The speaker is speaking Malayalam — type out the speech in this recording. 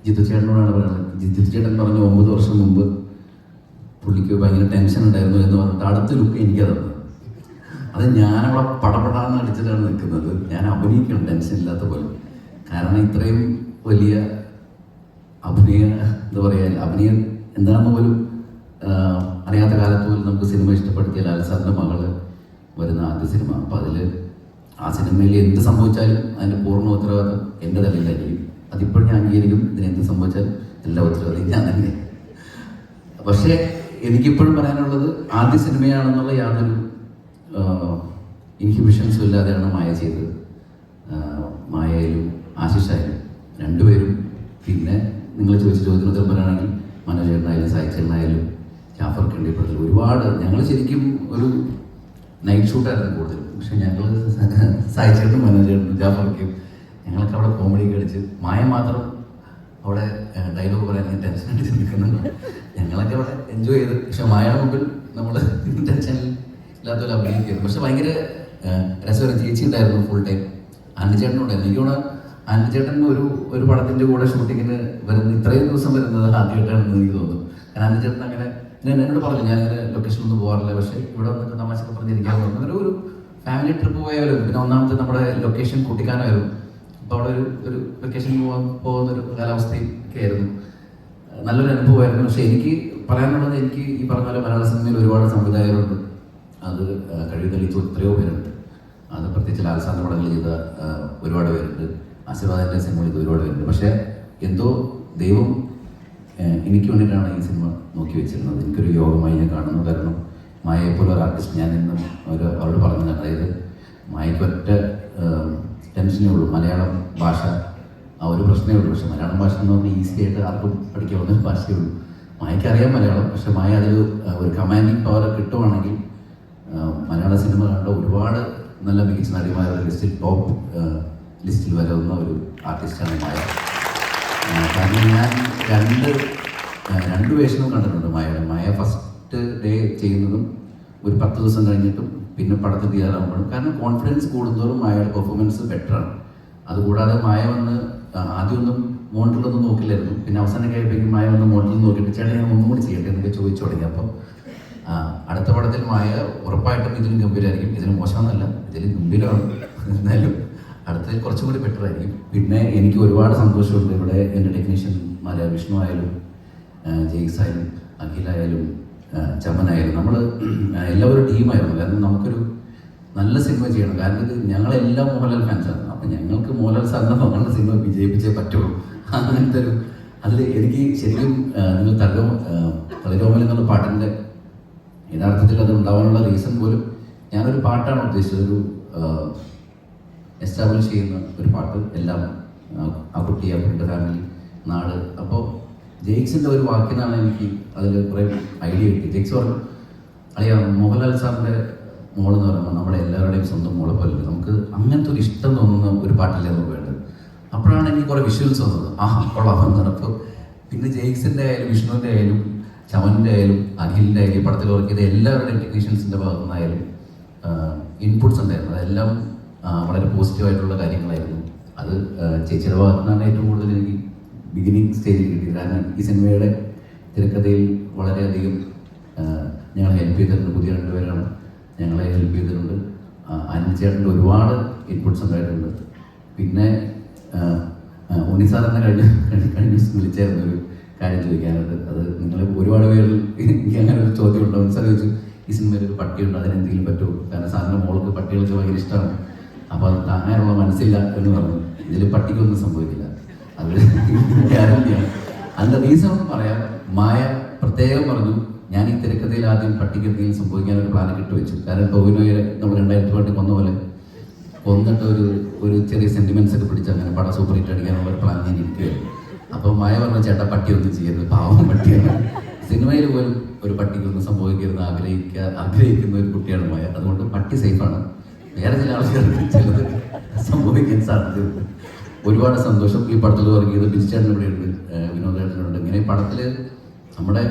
ജിത്തു ചേട്ടനോടാണ് പറയുന്നത്. ജിത്തു ചേട്ടൻ പറഞ്ഞ 9 വർഷം മുമ്പ് പുള്ളിക്ക് ഭയങ്കര ടെൻഷൻ ഉണ്ടായിരുന്നു എന്ന് പറഞ്ഞിട്ട് അടുത്ത ലുക്ക് എനിക്ക് തന്നു. അത് ഞാനവിടെ പടപടാന്ന് അടിച്ചിട്ടാണ് നിൽക്കുന്നത്. ഞാൻ അഭിനയിക്കണം ടെൻഷൻ ഇല്ലാത്ത പോലെ. കാരണം ഇത്രയും വലിയ അഭിനയം എന്താണെന്ന് പോലും അറിയാത്ത കാലത്ത് പോലും നമുക്ക് സിനിമ ഇഷ്ടപ്പെടുത്തിയ ലാൽ സാറിൻ്റെ മകള് വരുന്ന ആദ്യ സിനിമ. അപ്പോൾ ആ സിനിമയിൽ എന്ത് സംഭവിച്ചാലും അതിൻ്റെ പൂർണ്ണ ഉത്തരവാദിത്വം എൻ്റെ തലയിലായിരിക്കും. അതിപ്പോഴും ഞാൻ അംഗീകരിക്കും. ഇതിനെന്ത് സംഭവിച്ചാലും എല്ലാ ഉത്തരവാദിത്വം ഞാൻ തന്നെ. പക്ഷേ എനിക്കിപ്പോഴും പറയാനുള്ളത് ആദ്യ സിനിമയാണെന്നുള്ള യാതൊരു ഇൻഹിബിഷൻസും ഇല്ലാതെയാണ് മായ ചെയ്തത്. മായയിലും ആശിഷായാലും രണ്ടുപേരും, പിന്നെ നിങ്ങൾ ചോദിച്ച ചോദ്യത്തിന് ഉത്തരം പറയുകയാണെങ്കിൽ മനോജ് ചേട്ടനായാലും സായി ചേട്ടനായാലും ജാഫർ കണ്ടിപ്പുറത്തിൽ ഒരുപാട് ഞങ്ങൾ ശരിക്കും ഒരു നൈറ്റ് ഷൂട്ടായിരുന്നു കൂടുതലും. പക്ഷെ ഞങ്ങൾ സായി ചേട്ടനും മനോജ് ചേട്ടനും ജാഫർക്കും ഞങ്ങൾക്ക് അവിടെ കോമഡി കളിച്ച് മായ മാത്രം അവിടെ ഡയലോഗ് പറയാൻ ടെൻഷൻ അടിച്ച് നിൽക്കുന്നുണ്ട്. ഞങ്ങളൊക്കെ അവിടെ എൻജോയ് ചെയ്ത്. പക്ഷെ മായയുടെ മുമ്പിൽ നമ്മൾ ടെൻഷൻ ഇല്ലാത്ത അഭിനയിക്കുന്നു. പക്ഷെ ഭയങ്കര രസകരം. ചേച്ചി ഉണ്ടായിരുന്നു ഫുൾ ടൈം. ആൻറ്റിച്ചേട്ടനുണ്ടായിരുന്നു. എനിക്ക് തോന്നുന്നു ആൻറ്റിച്ചേട്ടൻ ഒരു പടത്തിൻ്റെ കൂടെ ഷൂട്ടിങ്ങിന് ഇത്രയും ദിവസം വരുന്നത് ആദ്യമായിട്ടാണെന്ന് എനിക്ക് തോന്നുന്നു. കാരണം ആൻറ്റിച്ചേട്ടൻ അങ്ങനെ എന്നോട് പറഞ്ഞു ഞാനിങ്ങനെ ലൊക്കേഷനൊന്നും പോകാറില്ല, പക്ഷേ ഇവിടെ വന്നിട്ട് തമാശയൊക്കെ പറഞ്ഞിരിക്കാൻ പറഞ്ഞു. അങ്ങനെ ഒരു ഫാമിലി ട്രിപ്പ് പോയാലും പിന്നെ ഒന്നാമത്തെ നമ്മുടെ ലൊക്കേഷൻ കുട്ടിക്കാനമായിരുന്നു. അപ്പോൾ അവിടെ ഒരു വെക്കേഷൻ പോകുന്നൊരു കാലാവസ്ഥയും ഒക്കെ ആയിരുന്നു. നല്ലൊരു അനുഭവമായിരുന്നു. പക്ഷേ എനിക്ക് പറയാനുള്ളത്, എനിക്ക് ഈ പറഞ്ഞ പോലെ മലയാള സിനിമയിൽ ഒരുപാട് സംവിധായകരുണ്ട്. അത് കഴിവ് തെളിയിച്ച എത്രയോ പേരുണ്ട്. അത് പ്രത്യേകിച്ച് ലാൽ സാറിൻ്റെ പടങ്ങൾ ചെയ്ത ഒരുപാട് പേരുണ്ട്. ആശീർവാദിൻ്റെ സിനിമ ചെയ്ത ഒരുപാട് പേരുണ്ട്. പക്ഷേ എന്തോ ദൈവം എനിക്ക് വേണ്ടിയിട്ടാണ് ഈ സിനിമ നോക്കി വെച്ചിരുന്നത്. എനിക്കൊരു യോഗമായി ഞാൻ കാണുന്നു. കാരണം മായയെപ്പോലെ ഒരു ആർട്ടിസ്റ്റ് ഞാൻ ഇന്നും അവരോട് പറഞ്ഞത്, അതായത് മായയ്ക്ക് ഒറ്റ ടെൻഷനേ ഉള്ളൂ, മലയാളം ഭാഷ. ആ ഒരു പ്രശ്നമേ ഉള്ളൂ. പക്ഷെ മലയാളം ഭാഷ എന്ന് പറഞ്ഞാൽ ഈസി ആയിട്ട് ആർക്കും പഠിക്കാവുന്ന ഭാഷയേ ഉള്ളൂ. മായയ്ക്ക് അറിയാം മലയാളം. പക്ഷെ മായ അതിൽ ഒരു കമാൻഡിങ് പവർ കിട്ടുവാണെങ്കിൽ മലയാള സിനിമ കണ്ട ഒരുപാട് നല്ല മികച്ച നടിമാരുടെ ലിസ്റ്റിൽ ടോപ്പ് ലിസ്റ്റിൽ വരുന്ന ഒരു ആർട്ടിസ്റ്റാണ് മായ. കാരണം ഞാൻ രണ്ട് വേഷവും കണ്ടിട്ടുണ്ട് മായയുടെ. മായ ഫസ്റ്റ് ഡേ ചെയ്യുന്നതും ഒരു 10 ദിവസം കഴിഞ്ഞിട്ടും പിന്നെ പടത്തിൽ തയ്യാറാകുമ്പോഴും. കാരണം കോൺഫിഡൻസ് കൂടുന്നതോറും മായയുടെ പെർഫോമൻസ് ബെറ്ററാണ്. അതുകൂടാതെ മായ വന്ന് ആദ്യമൊന്നും മോണിറ്ററിലൊന്നും നോക്കില്ലായിരുന്നു. പിന്നെ അവസാനം കഴിയുമ്പോഴേക്കും മായ വന്ന് മോണിറ്ററിൽ നോക്കിയിട്ട് ചേട്ടാ ഞാൻ ഒന്നും കൂടി ചെയ്യട്ടെ എന്നൊക്കെ ചോദിച്ചു തുടങ്ങി. അപ്പോൾ അടുത്ത പടത്തിൽ മായ ഉറപ്പായിട്ടും ഇതിലും ഗംഭീരമായിരിക്കും. ഇതിന് മോശമെന്നല്ല, ഇതിൽ ഗംഭീരമാണ്. എന്നാലും അടുത്തതിൽ കുറച്ചും കൂടി ബെറ്റർ ആയിരിക്കും. പിന്നെ എനിക്ക് ഒരുപാട് സന്തോഷമുണ്ട് ഇവിടെ എൻ്റെ ടെക്നീഷ്യന്മാരെ, വിഷ്ണു ആയാലും ജെയ്സ് ആയാലും അഖിലായാലും ചമനായാലും, നമ്മൾ എല്ലാവരും ടീമായിരുന്നു. കാരണം നമുക്കൊരു നല്ല സിനിമ ചെയ്യണം. കാരണം ഇത് ഞങ്ങളെല്ലാം മോഹൻലാൽ ഫാൻസാണ്. അപ്പം ഞങ്ങൾക്ക് മോഹൻലാൽ സാറിൻ്റെ മകളുടെ സിനിമ വിജയിപ്പിച്ചേ പറ്റുള്ളൂ. അങ്ങനത്തെ ഒരു അതിൽ എനിക്ക് ശരിക്കും നിങ്ങൾ തളിരോമൽ എന്നുള്ള പാട്ടിൻ്റെ യഥാർത്ഥത്തിൽ അത് ഉണ്ടാവാനുള്ള റീസൺ പോലും ഞാനൊരു പാട്ടാണ് ഉദ്ദേശിച്ചത്. ഒരു എസ്റ്റാബ്ലിഷ് ചെയ്യുന്ന ഒരു പാട്ട്. എല്ലാം ആ കുട്ടി, ആ കുട്ടിയുടെ ഫാമിലി, നാട്. അപ്പോൾ ജെയ്ക്സിൻ്റെ ഒരു വാക്കിനാണ് എനിക്ക് അതിൽ കുറേ ഐഡിയ കിട്ടി. ജെയ്ക്സ് പറഞ്ഞു, അറിയാം മോഹൻലാൽ സാറിൻ്റെ മോളെന്ന് പറയുമ്പോൾ നമ്മുടെ എല്ലാവരുടെയും സ്വന്തം മോളെ പോലെ നമുക്ക് അങ്ങനത്തെ ഒരു ഇഷ്ടം തോന്നുന്ന ഒരു പാട്ടില്ലേ നമുക്ക് വേണ്ടത്. അപ്പോഴാണ് എനിക്ക് കുറേ വിഷ്വൽസ് വന്നത്. കൊള്ളാം എന്നപ്പോൾ പിന്നെ ജെയ്ക്സിൻ്റെ ആയാലും വിഷ്ണുവിൻ്റെ ആയാലും ചമൻ്റെ ആയാലും അഖിലിൻ്റെ ആയാലും പടത്തിൽ വർക്ക് ചെയ്ത എല്ലാവരുടെയും ടെക്നീഷ്യൻസിൻ്റെ ഭാഗത്തു നിന്നായാലും ഇൻപുട്സ് ഉണ്ടായിരുന്നു. അതെല്ലാം വളരെ പോസിറ്റീവായിട്ടുള്ള കാര്യങ്ങളായിരുന്നു. അത് ചേച്ചിയുടെ ഭാഗത്തു നിന്നാണ് ഏറ്റവും കൂടുതൽ എനിക്ക് ബിഗിനിങ് സ്റ്റേജിൽ കിട്ടിയത്. കാരണം ഈ സിനിമയുടെ തിരക്കഥയിൽ വളരെയധികം ഞങ്ങളെ ഹെൽപ്പ് ചെയ്തിട്ടുണ്ട്. പുതിയ 2 പേരാണ് ഞങ്ങളെ ഹെൽപ്പ് ചെയ്തിട്ടുണ്ട്. അനിച്ചേട്ടൻ്റെ ഒരുപാട് ഇൻപുട്സ് ഉണ്ടായിട്ടുണ്ട്. പിന്നെ ഉണ്ണിസാറിനെ കഴിഞ്ഞ ദിവസം വിളിച്ചായിരുന്നു ഒരു കാര്യം ചോദിക്കാനായിട്ട്. അത് നിങ്ങൾ ഒരുപാട് പേരിൽ എനിക്ക് അങ്ങനെ ഒരു ചോദ്യം ഉണ്ടാവും. സാർ ചോദിച്ചു, ഈ സിനിമയിൽ ഒരു പട്ടിയുണ്ട്, അതിനെന്തെങ്കിലും പറ്റുമോ? കാരണം സാറിൻ്റെ മോൾക്ക് പട്ടികൾക്ക് ഭയങ്കര ഇഷ്ടമാണ്. അപ്പോൾ അത് താങ്ങാനുള്ള മനസ്സില്ല എന്ന് പറഞ്ഞു. ഇതിൽ പട്ടിക്കൊന്നും സംഭവിക്കില്ല, അത് ഗ്യാരണ്ടിയാണ്. അതിൻ്റെ റീസൺ പറയാം. മായ പ്രത്യേകം പറഞ്ഞു, ഞാൻ ഈ തിരക്കഥയിൽ ആദ്യം പട്ടിക്ക് എന്തെങ്കിലും സംഭവിക്കാനൊരു പ്ലാൻ വെച്ചു. കാരണം ടോവിനോയെ നമ്മൾ 2008 കൊന്ന പോലെ കൊന്നിട്ട് ഒരു ചെറിയ സെൻറ്റിമെൻറ്റ്സ് ഒക്കെ പിടിച്ച് അങ്ങനെ പടം സൂപ്പർ ഹിറ്റ് അടിക്കാനുള്ള ഒരു പ്ലാൻ ഞാൻ ഇരിക്കുകയായിരുന്നു. അപ്പോൾ മായ പറഞ്ഞ, ചേട്ടാ പട്ടിയൊന്നും ചെയ്യരുത്, പാവം പട്ടിയാണ്. സിനിമയിൽ പോലും ഒരു പട്ടിക്കൊന്നും സംഭവിക്കരുത് ആഗ്രഹിക്കുന്ന ഒരു കുട്ടിയാണ് മായ. അതുകൊണ്ട് പട്ടി സേഫാണ്. വേറെ ചില ആൾക്കാർക്ക് ചിലത് സംഭവിക്കാൻ സാധ്യതയുണ്ട്. ഒരുപാട് സന്തോഷം. ഈ പടത്തിൽ വർക്ക് ചെയ്ത് ബിജിച്ചേട്ടൻ ഇവിടെയുണ്ട്, വിനോദേട്ടനുണ്ട്. ഇങ്ങനെ പടത്തിൽ നമ്മുടെ